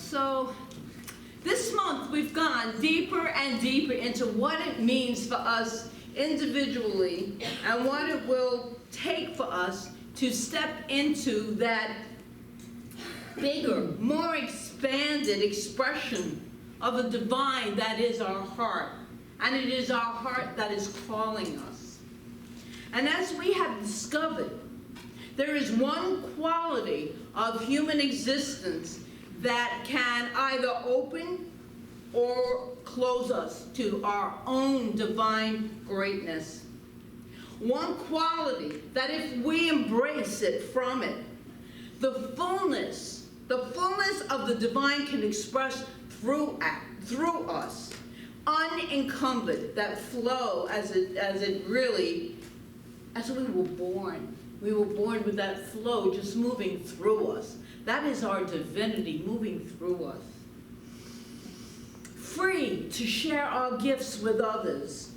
So this month we've gone deeper and deeper into what it means for us individually and what it will take for us to step into that bigger, more expanded expression of the divine that is our heart. And it is our heart that is calling us. And as we have discovered, there is one quality of human existence that can either open or close us to our own divine greatness. One quality that if we embrace it from it, the fullness of the divine can express through us, unencumbered, that flow as we were born. We were born with that flow just moving through us. That is our divinity moving through us. Free to share our gifts with others.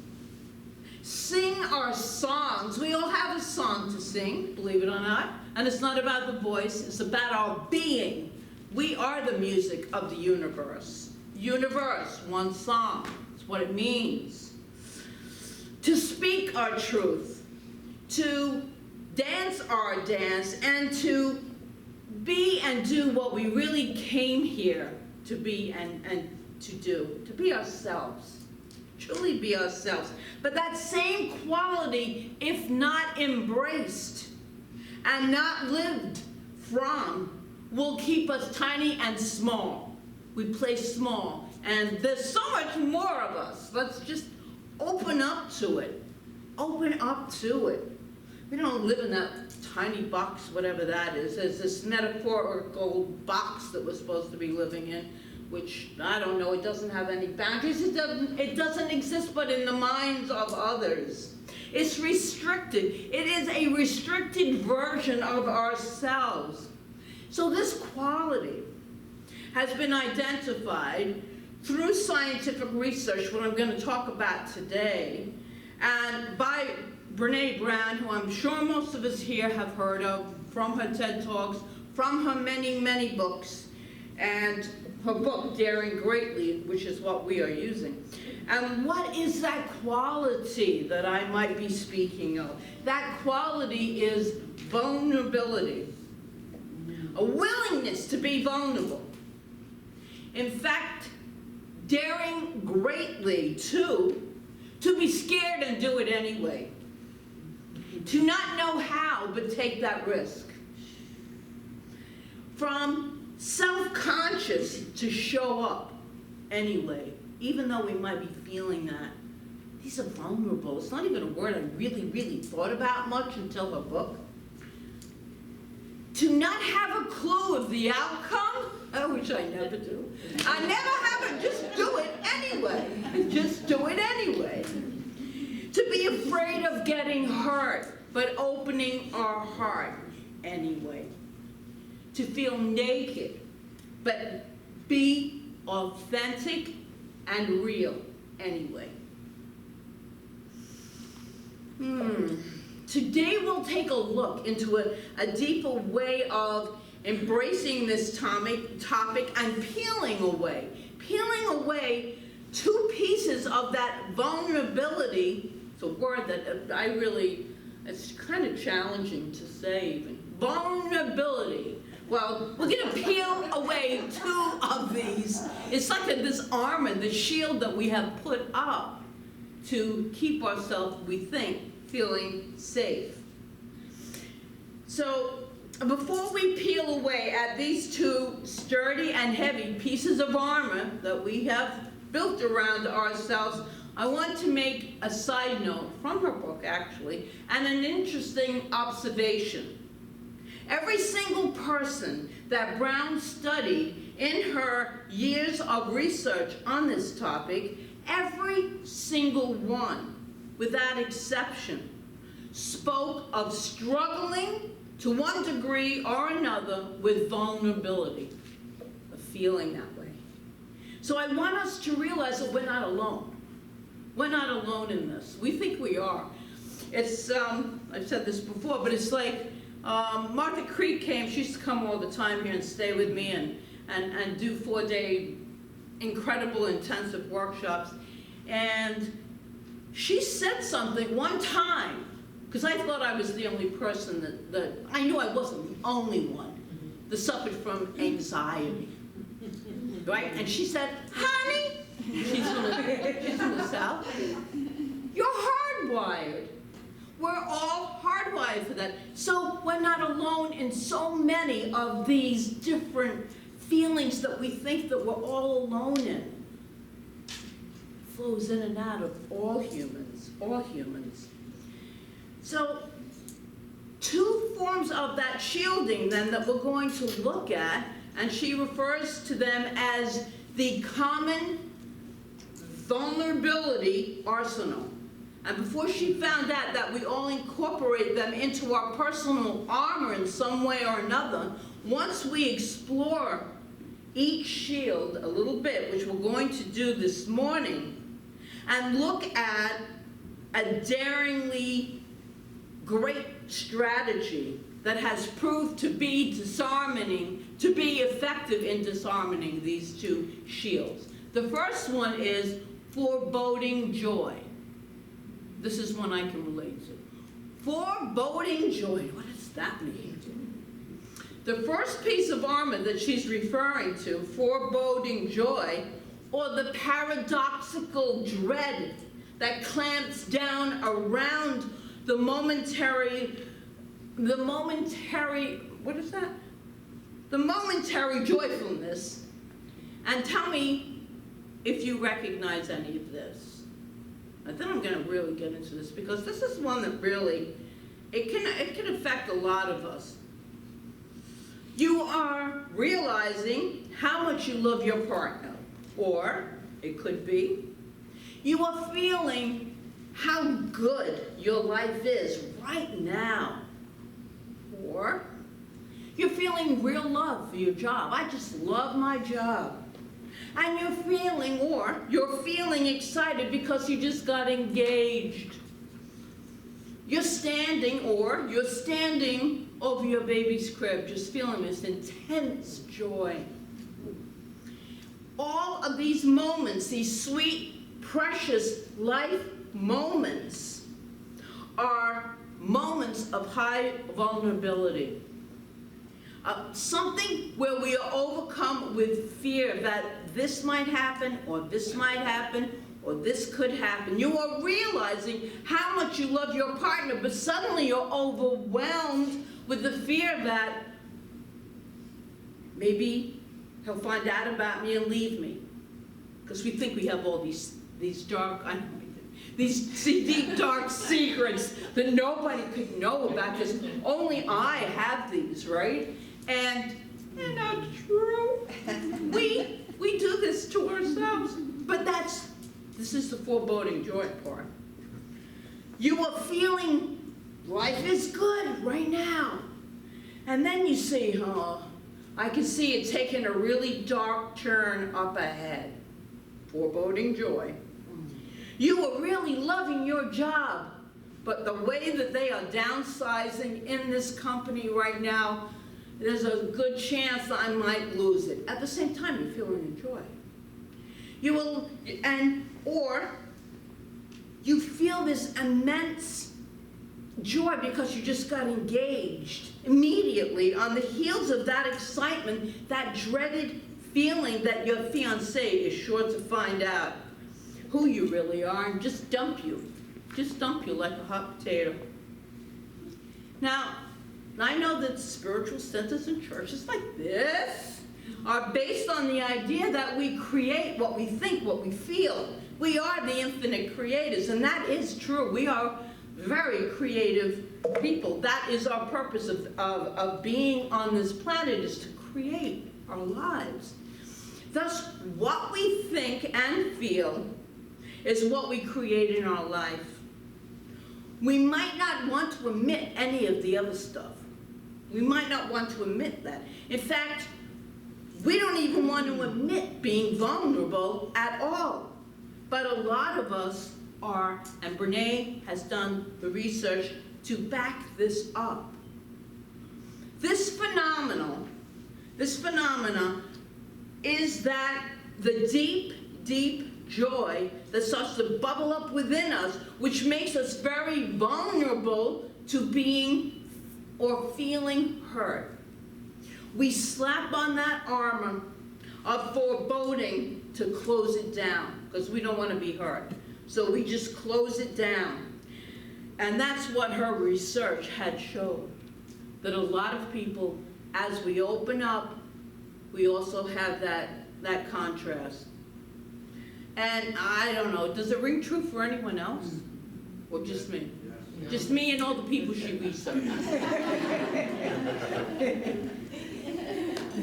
Sing our songs. We all have a song to sing, believe it or not. And it's not about the voice, it's about our being. We are the music of the universe. Universe, one song. That's what it means. To speak our truth. To dance our dance, and to be and do what we really came here to be and to do. To be ourselves. Truly be ourselves. But that same quality, if not embraced and not lived from, will keep us tiny and small. We play small. And there's so much more of us. Let's just open up to it. Open up to it. We don't live in that tiny box, whatever that is. There's this metaphorical box that we're supposed to be living in, which, I don't know, it doesn't have any boundaries. It doesn't exist but in the minds of others. It's restricted. It is a restricted version of ourselves. So this quality has been identified through scientific research, what I'm going to talk about today, and by Brene Brown, who I'm sure most of us here have heard of, from her TED Talks, from her many, many books, and her book, Daring Greatly, which is what we are using. And what is that quality that I might be speaking of? That quality is vulnerability. A willingness to be vulnerable. In fact, daring greatly to be scared and do it anyway. To not know how, but take that risk. From self-conscious to show up anyway, even though we might be feeling that. These are vulnerable. It's not even a word I really, really thought about much until her book. To not have a clue of the outcome, which I never do. I never have it, just do it anyway. Just do it anyway. To be afraid of getting hurt, but opening our heart anyway. To feel naked, but be authentic and real anyway. Today we'll take a look into a deeper way of embracing this topic and peeling away two pieces of that vulnerability. It's a word that it's kind of challenging to say even. Vulnerability. Well, we're going to peel away two of these. It's like this armor, the shield that we have put up to keep ourselves, we think, feeling safe. So before we peel away at these two sturdy and heavy pieces of armor that we have built around ourselves, I want to make a side note from her book, actually, and an interesting observation. Every single person that Brown studied in her years of research on this topic, every single one, without exception, spoke of struggling to one degree or another with vulnerability, of feeling that way. So I want us to realize that we're not alone. We're not alone in this. We think we are. It's, I've said this before, but it's like Martha Creek came. She used to come all the time here and stay with me, and do 4-day incredible intensive workshops. And she said something one time, because I thought I was the only person that I knew I wasn't the only one that suffered from anxiety, right? And she said, honey, she's from the South, you're hardwired. We're all hardwired for that. So we're not alone in so many of these different feelings that we think that we're all alone in. It flows in and out of all humans, all humans. So 2 forms of that shielding then that we're going to look at, and she refers to them as the common vulnerability arsenal. And before she found out that we all incorporate them into our personal armor in some way or another, once we explore each shield a little bit, which we're going to do this morning, and look at a daringly great strategy that has proved to be disarming, to be effective in disarming these 2 shields. The first one is foreboding joy. This is one I can relate to. Foreboding joy, what does that mean? The first piece of armor that she's referring to, foreboding joy, or the paradoxical dread that clamps down around the momentary, what is that? The momentary joyfulness. And tell me if you recognize any of this. And then I'm going to really get into this, because this is one that really, it can affect a lot of us. You are realizing how much you love your partner, or it could be, you are feeling how good your life is right now, or you're feeling real love for your job. I just love my job. And you're feeling excited because you just got engaged. You're standing over your baby's crib, just feeling this intense joy. All of these moments, these sweet, precious life moments, are moments of high vulnerability. Something where we are overcome with fear that this might happen, or this might happen, or this could happen. You are realizing how much you love your partner, but suddenly you're overwhelmed with the fear that maybe he'll find out about me and leave me. Because we think we have all these dark, these deep, dark secrets that nobody could know about, because only I have these, right? And they're not true. We do this to ourselves. But this is the foreboding joy part. You are feeling life is good right now. And then you see, I can see it taking a really dark turn up ahead. Foreboding joy. You are really loving your job, but the way that they are downsizing in this company right now, there's a good chance I might lose it. At the same time, you're feeling joy. Or you feel this immense joy because you just got engaged immediately on the heels of that excitement, that dreaded feeling that your fiancé is sure to find out who you really are and just dump you like a hot potato. Now, I know that spiritual centers and churches like this are based on the idea that we create what we think, what we feel. We are the infinite creators, and that is true. We are very creative people. That is our purpose of being on this planet, is to create our lives. Thus, what we think and feel is what we create in our life. We might not want to admit any of the other stuff. We might not want to admit that. In fact, we don't even want to admit being vulnerable at all. But a lot of us are, and Brene has done the research to back this up. This phenomena is that the deep, deep joy that starts to bubble up within us, which makes us very vulnerable to being or feeling hurt. We slap on that armor of foreboding to close it down, because we don't want to be hurt. So we just close it down. And that's what her research had showed, that a lot of people, as we open up, we also have that contrast. And I don't know, does it ring true for anyone else? Or just me? Yes. Just me and all the people she researched.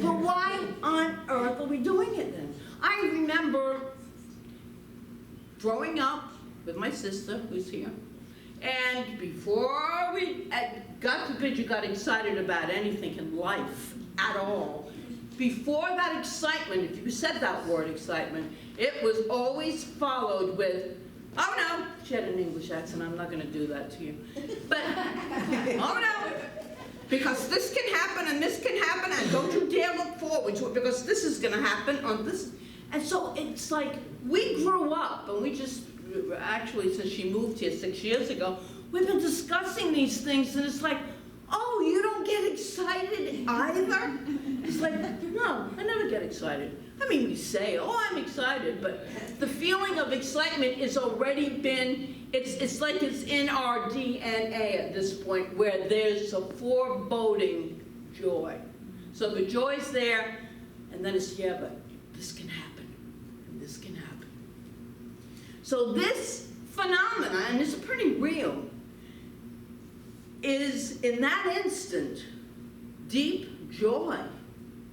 But why on earth are we doing it then? I remember growing up with my sister, who's here, and before we, God forbid you got excited about anything in life at all, before that excitement, if you said that word excitement, it was always followed with, oh no, she had an English accent, I'm not going to do that to you, but, oh no, because this can happen and this can happen and don't you dare look forward to it because this is going to happen on this. And so it's like we grew up and we just, actually since she moved here 6 years ago, we've been discussing these things and it's like, oh, you don't get excited either? It's like, no, I never get excited. I mean, we say, oh, I'm excited, but the feeling of excitement has already been, it's like it's in our DNA at this point where there's a foreboding joy. So the joy's there, and then it's, yeah, but this can happen, and this can happen. So this phenomenon, and it's pretty real, is in that instant deep joy,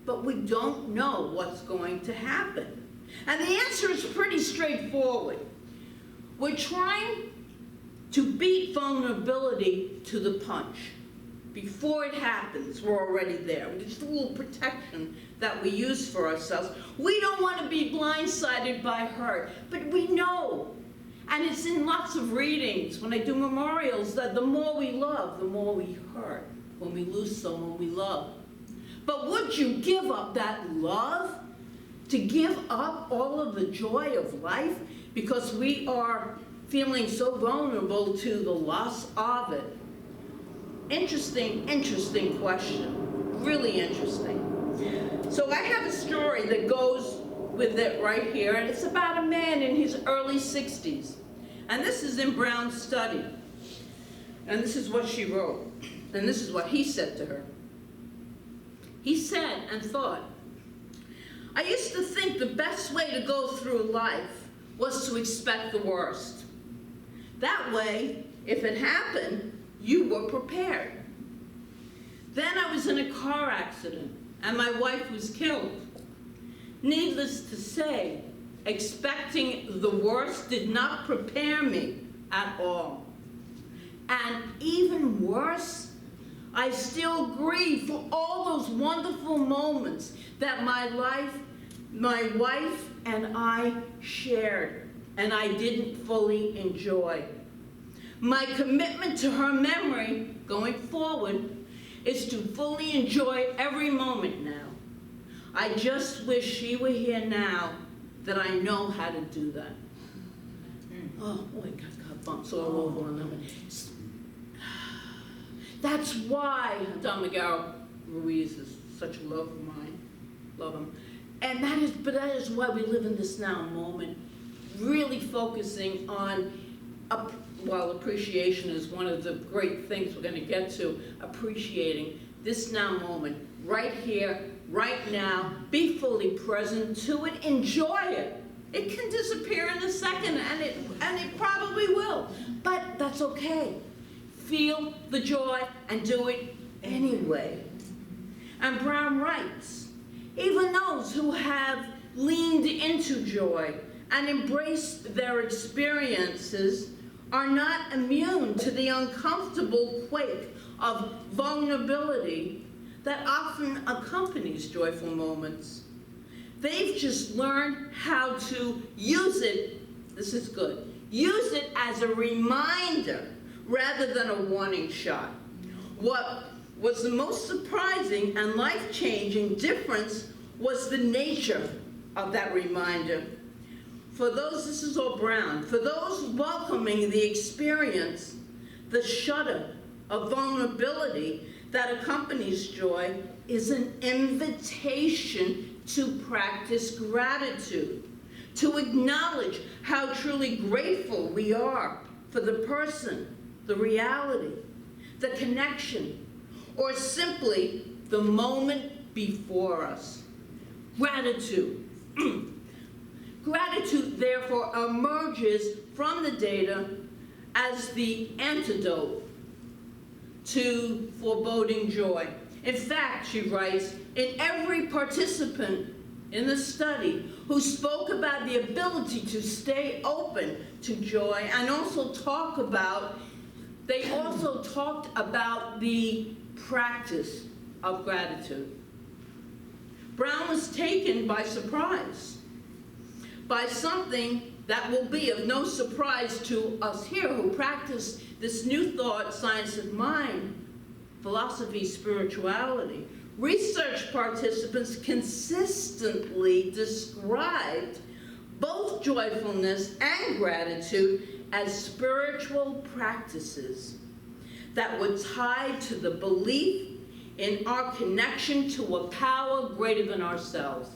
but we don't know what's going to happen. And the answer is pretty straightforward. We're trying to beat vulnerability to the punch. Before it happens, we're already there. It's just a little protection that we use for ourselves. We don't want to be blindsided by hurt, but we know. And it's in lots of readings, when I do memorials, that the more we love, the more we hurt when we lose someone we love. But would you give up that love to give up all of the joy of life because we are feeling so vulnerable to the loss of it? Interesting, interesting question. Really interesting. So I have a story that goes with it right here, and it's about a man in his early 60s. And this is in Brown's study. And this is what she wrote. And this is what he said to her. He said and thought, I used to think the best way to go through life was to expect the worst. That way, if it happened, you were prepared. Then I was in a car accident, and my wife was killed. Needless to say, expecting the worst did not prepare me at all. And even worse, I still grieve for all those wonderful moments that my wife and I shared, and I didn't fully enjoy. My commitment to her memory going forward is to fully enjoy every moment now. I just wish she were here now that I know how to do that. Oh, boy, got bumps all over on them. That's why Don Miguel Ruiz is such a love of mine. Love him. And that is why we live in this now moment, really focusing on, well, appreciation is one of the great things we're going to get to, appreciating this now moment, right here, right now, be fully present to it, enjoy it. It can disappear in a second, and it probably will, but that's okay. Feel the joy and do it anyway. And Brown writes, even those who have leaned into joy and embraced their experiences are not immune to the uncomfortable quake of vulnerability that often accompanies joyful moments. They've just learned how to use it, this is good, use it as a reminder rather than a warning shot. What was the most surprising and life-changing difference was the nature of that reminder. For those, this is all Brown, for those welcoming the experience, the shudder of vulnerability that accompanies joy is an invitation to practice gratitude, to acknowledge how truly grateful we are for the person, the reality, the connection, or simply the moment before us. Gratitude. Gratitude, therefore, emerges from the data as the antidote to foreboding joy. In fact, she writes, in every participant in the study who spoke about the ability to stay open to joy and also they also talked about the practice of gratitude. Brown was taken by surprise by something that will be of no surprise to us here who practice this new thought, science of mind, philosophy, spirituality. Research participants consistently described both joyfulness and gratitude as spiritual practices that were tied to the belief in our connection to a power greater than ourselves.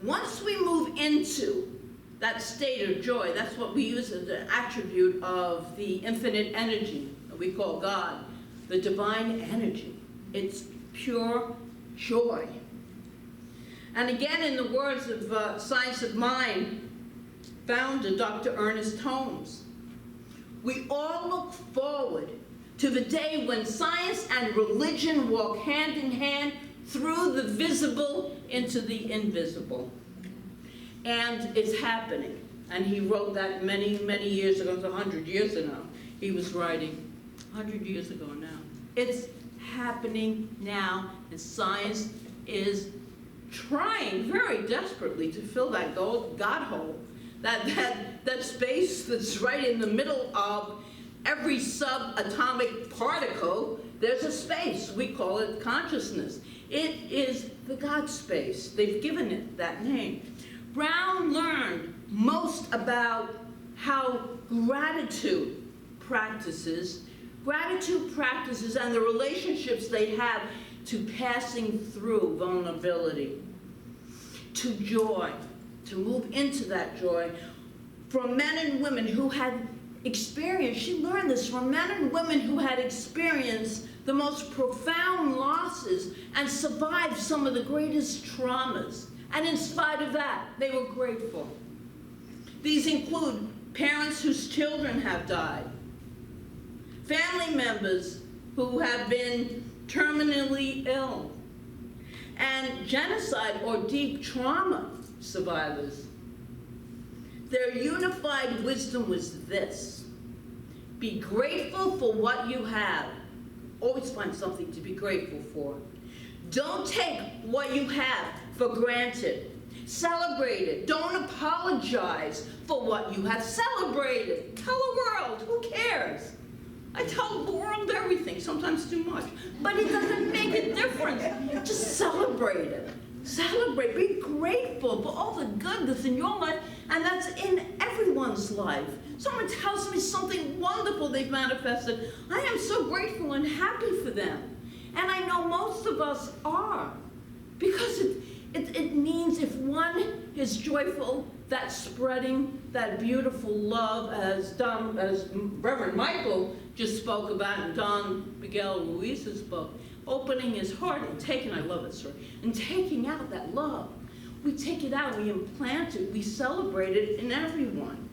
Once we move into that state of joy, that's what we use as an attribute of the infinite energy that we call God, the divine energy. It's pure joy. And again, in the words of Science of Mind founder Dr. Ernest Holmes, we all look forward to the day when science and religion walk hand in hand through the visible into the invisible. And it's happening. And he wrote that many, many years ago. It was 100 years ago. He was writing 100 years ago now. It's happening now, and science is trying very desperately to fill that God hole, that space that's right in the middle of every subatomic particle. There's a space. We call it consciousness. It is the God space. They've given it that name. Brown learned most about how gratitude practices and the relationships they have to passing through vulnerability, to joy, to move into that joy. From men and women who had experienced, she learned this from men and women who had experienced the most profound losses and survived some of the greatest traumas. And in spite of that, they were grateful. These include parents whose children have died, family members who have been terminally ill, and genocide or deep trauma survivors. Their unified wisdom was this: be grateful for what you have. Always find something to be grateful for. Don't take what you have for granted. Celebrate it. Don't apologize for what you have. Celebrate it. Tell the world, who cares? I tell the world everything, sometimes too much, but it doesn't make a difference. Just celebrate it. Celebrate, be grateful for all the goodness in your life, and that's in everyone's life. Someone tells me something wonderful they've manifested. I am so grateful and happy for them. And I know most of us are, because it means if one is joyful, that's spreading that beautiful love, as Reverend Michael just spoke about in Don Miguel Ruiz's book, opening his heart and taking, I love it, sir, and taking out that love. We take it out, we implant it, we celebrate it in everyone.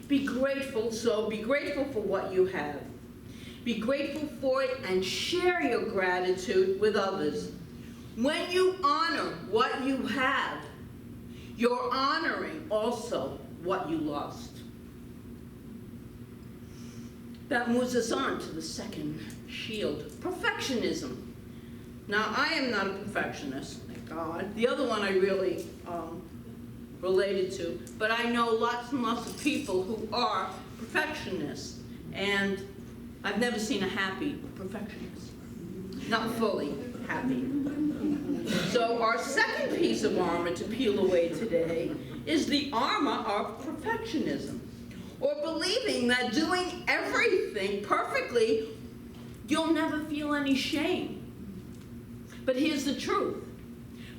Be grateful, so be grateful for what you have. Be grateful for it and share your gratitude with others. When you honor what you have, you're honoring also what you lost. That moves us on to the second shield, perfectionism. Now, I am not a perfectionist, thank God. The other one I really related to, but I know lots and lots of people who are perfectionists, and I've never seen a happy perfectionist. Not fully happy. So our second piece of armor to peel away today is the armor of perfectionism, or believing that doing everything perfectly, you'll never feel any shame. But here's the truth.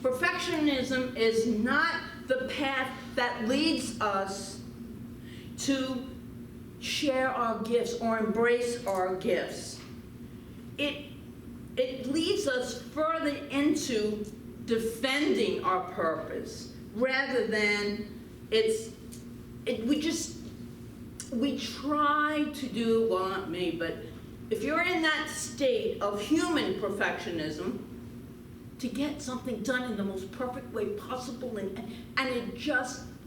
Perfectionism is not the path that leads us to share our gifts or embrace our gifts. It leads us further into defending our purpose rather than we try to do, well, not me, but if you're in that state of human perfectionism, to get something done in the most perfect way possible, and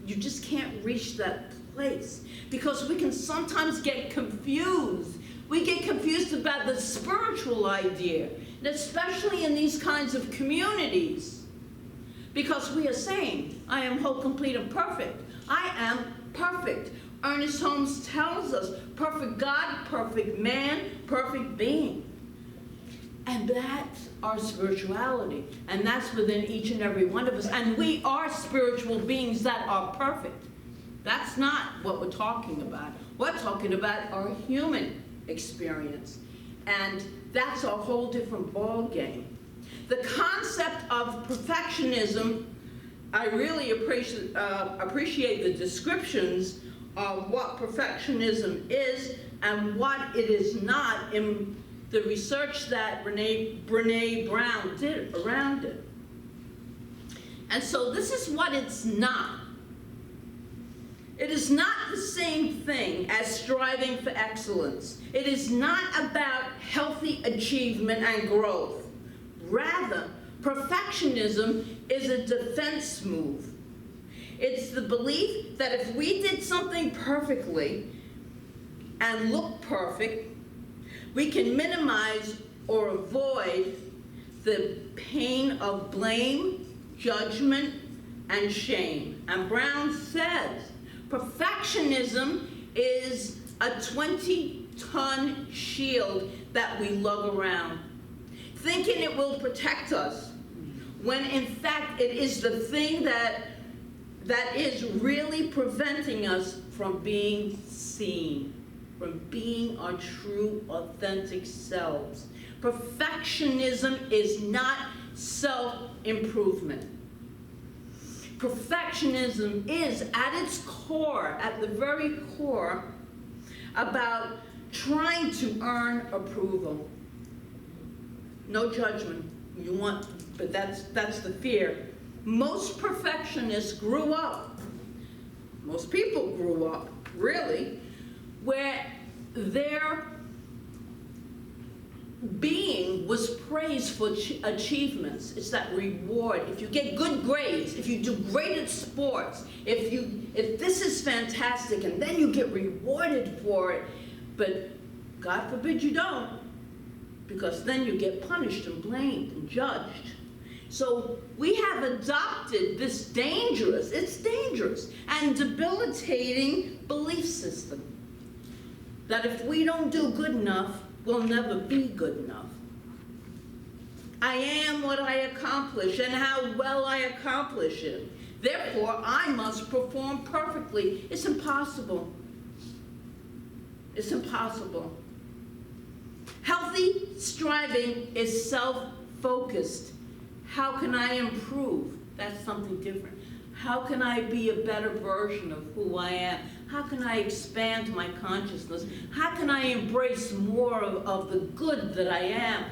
you just can't reach that place, because we can sometimes get confused. We get confused about the spiritual idea, and especially in these kinds of communities, because we are saying, I am whole, complete, and perfect. I am perfect. Ernest Holmes tells us, perfect God, perfect man, perfect being. And that's our spirituality. And that's within each and every one of us. And we are spiritual beings that are perfect. That's not what we're talking about. We're talking about our human experience. And that's a whole different ball game. The concept of perfectionism, I really appreciate the descriptions of what perfectionism is and what it is not in the research that Brene Brown did around it. And so this is what it's not. It is not the same thing as striving for excellence. It is not about healthy achievement and growth. Rather, perfectionism is a defense move. It's the belief that if we did something perfectly and look perfect, we can minimize or avoid the pain of blame, judgment, and shame. And Brown says, perfectionism is a 20-ton shield that we lug around, thinking it will protect us, when in fact it is the thing that is really preventing us from being seen, from being our true, authentic selves. Perfectionism is not self-improvement. Perfectionism is, at its core, at the very core, about trying to earn approval. No judgment. But that's the fear. Most perfectionists grew up, most people grew up, really, where their being was praised for achievements. It's that reward. If you get good grades, if you do great at sports, if this is fantastic, and then you get rewarded for it, but God forbid you don't, because then you get punished and blamed and judged. So we have adopted this dangerous and debilitating belief system that if we don't do good enough, we'll never be good enough. I am what I accomplish and how well I accomplish it. Therefore, I must perform perfectly. It's impossible. It's impossible. Healthy striving is self-focused. How can I improve? That's something different. How can I be a better version of who I am? How can I expand my consciousness? How can I embrace more of the good that I am?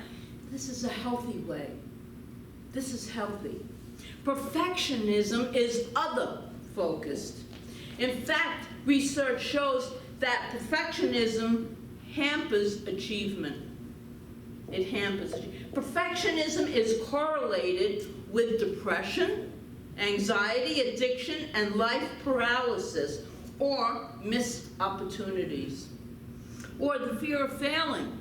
This is a healthy way. This is healthy. Perfectionism is other-focused. In fact, research shows that perfectionism hampers achievement. It hampers achievement. Perfectionism is correlated with depression, anxiety, addiction, and life paralysis, or missed opportunities, or the fear of failing.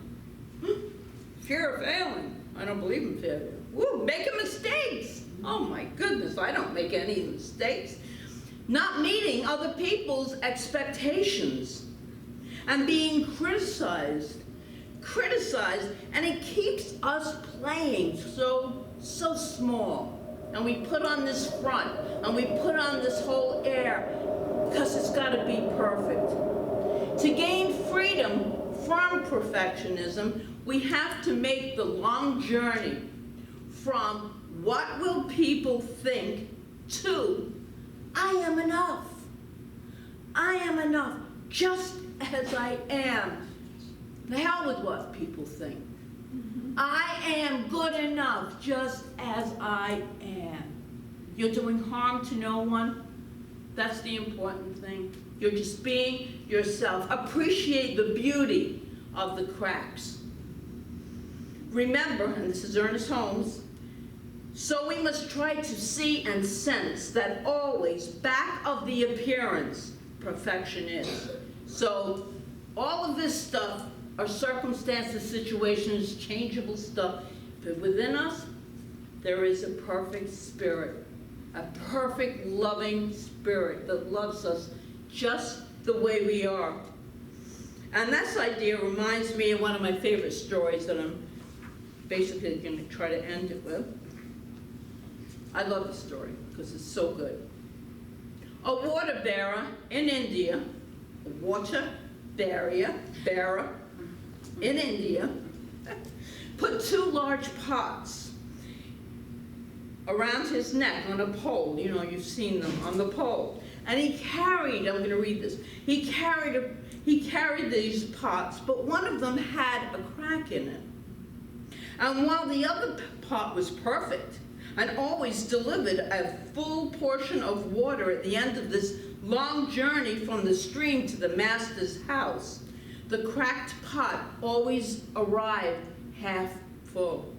Fear of failing. I don't believe in failure. Woo, making mistakes. Oh my goodness, I don't make any mistakes. Not meeting other people's expectations, and being criticized, and it keeps us playing so so small. And we put on this front, and we put on this whole air, because it's got to be perfect. To gain freedom from perfectionism, we have to make the long journey from what will people think to I am enough. I am enough just as I am. The hell with what people think. I am good enough just as I am. You're doing harm to no one. That's the important thing. You're just being yourself. Appreciate the beauty of the cracks. Remember, and this is Ernest Holmes, so we must try to see and sense that always back of the appearance, perfection is. So all of this stuff are circumstances, situations, changeable stuff. But within us, there is a perfect spirit, a perfect loving spirit that loves us just the way we are. And this idea reminds me of one of my favorite stories that I'm basically going to try to end it with. I love the story because it's so good. A water bearer in India, a water bearer in India, put 2 large pots around his neck on a pole. You know, you've seen them on the pole. And he carried, I'm going to read this, he carried these pots, but one of them had a crack in it. And while the other pot was perfect and always delivered a full portion of water at the end of this long journey from the stream to the master's house, the cracked pot always arrived half full.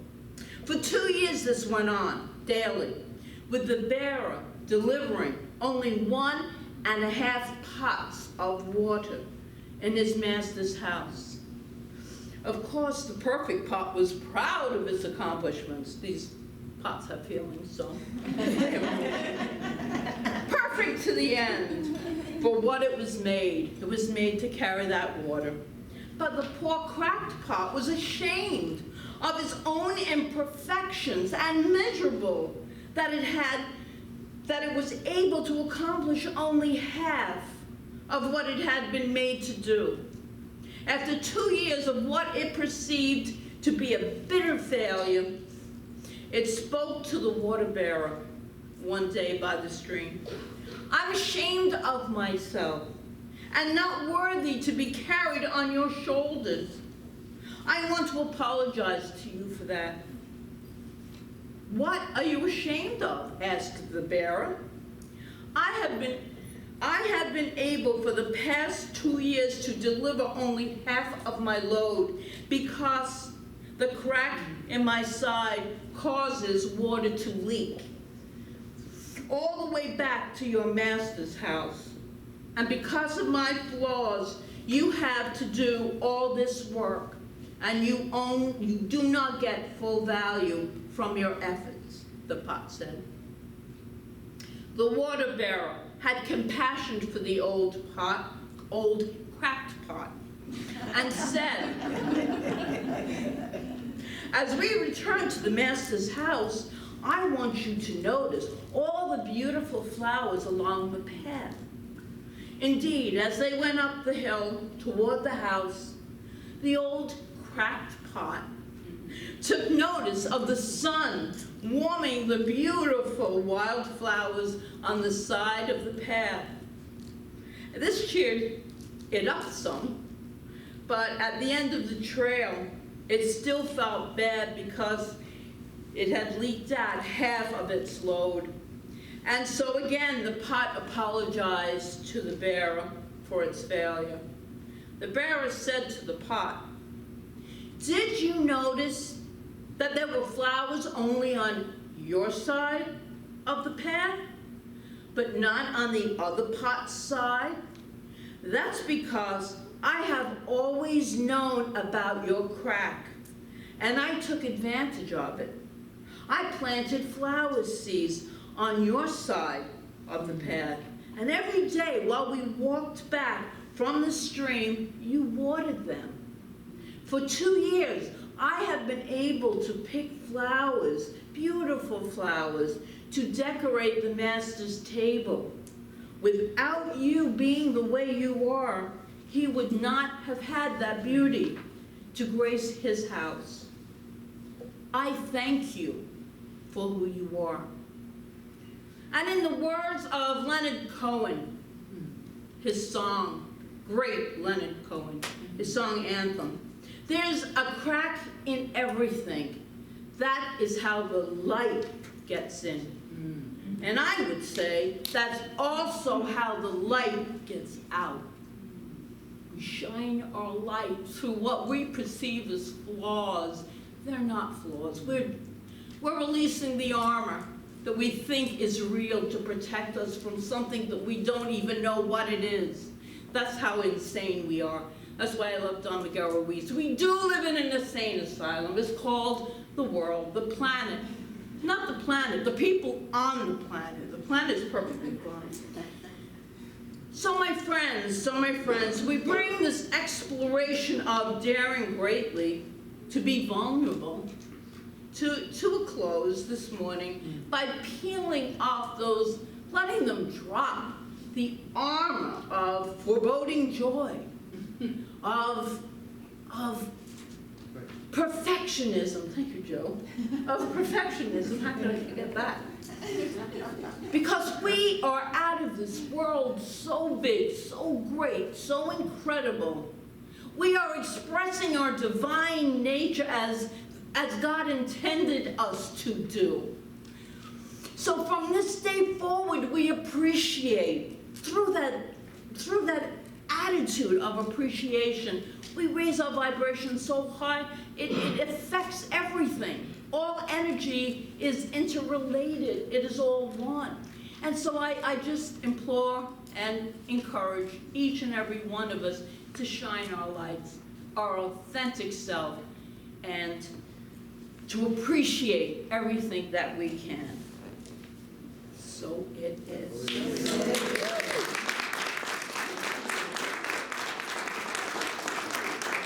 For 2 years this went on, daily, with the bearer delivering only 1.5 pots of water in his master's house. Of course, the perfect pot was proud of its accomplishments. These pots have feelings, so. Perfect to the end for what it was made. It was made to carry that water. But the poor cracked pot was ashamed of its own imperfections and miserable that it was able to accomplish only half of what it had been made to do. After 2 years of what it perceived to be a bitter failure, it spoke to the water bearer one day by the stream. I'm ashamed of myself and not worthy to be carried on your shoulders. I want to apologize to you for that. What are you ashamed of? Asked the bearer. I have been able for the past 2 years to deliver only half of my load because the crack in my side causes water to leak all the way back to your master's house. And because of my flaws, you have to do all this work, and you do not get full value from your efforts, the pot said. The water bearer had compassion for the old cracked pot, and said, as we return to the master's house, I want you to notice all the beautiful flowers along the path. Indeed, as they went up the hill toward the house, the old cracked pot took notice of the sun warming the beautiful wildflowers on the side of the path. This cheered it up some, but at the end of the trail, it still felt bad because it had leaked out half of its load. And so again, the pot apologized to the bearer for its failure. The bearer said to the pot, did you notice that there were flowers only on your side of the path, but not on the other pot's side? That's because I have always known about your crack, and I took advantage of it. I planted flower seeds on your side of the path, and every day while we walked back from the stream, you watered them. For 2 years, I have been able to pick flowers beautiful flowers to decorate the Master's table. Without you being the way you are, he would not have had that beauty to grace his house. I thank you for who you are. And in the words of Leonard Cohen, his song, great Leonard Cohen, his song Anthem, there's a crack in everything. That is how the light gets in. And I would say that's also how the light gets out. We shine our light through what we perceive as flaws. They're not flaws. We're releasing the armor that we think is real to protect us from something that we don't even know what it is. That's how insane we are. That's why I love Don Miguel Ruiz. We do live in an insane asylum. It's called the world, the planet. Not the planet, the people on the planet. The planet is perfectly fine. So my friends, we bring this exploration of daring greatly to be vulnerable to a close this morning by peeling off those, letting them drop the armor of foreboding joy, of perfectionism. Thank you, Joe. Of perfectionism. How could I forget that? Because we are out of this world so big, so great, so incredible. We are expressing our divine nature as God intended us to do. So from this day forward, we appreciate, through that attitude of appreciation, we raise our vibration so high, it affects everything. All energy is interrelated. It is all one. And so I just implore and encourage each and every one of us to shine our lights, our authentic self, and to appreciate everything that we can. So it is.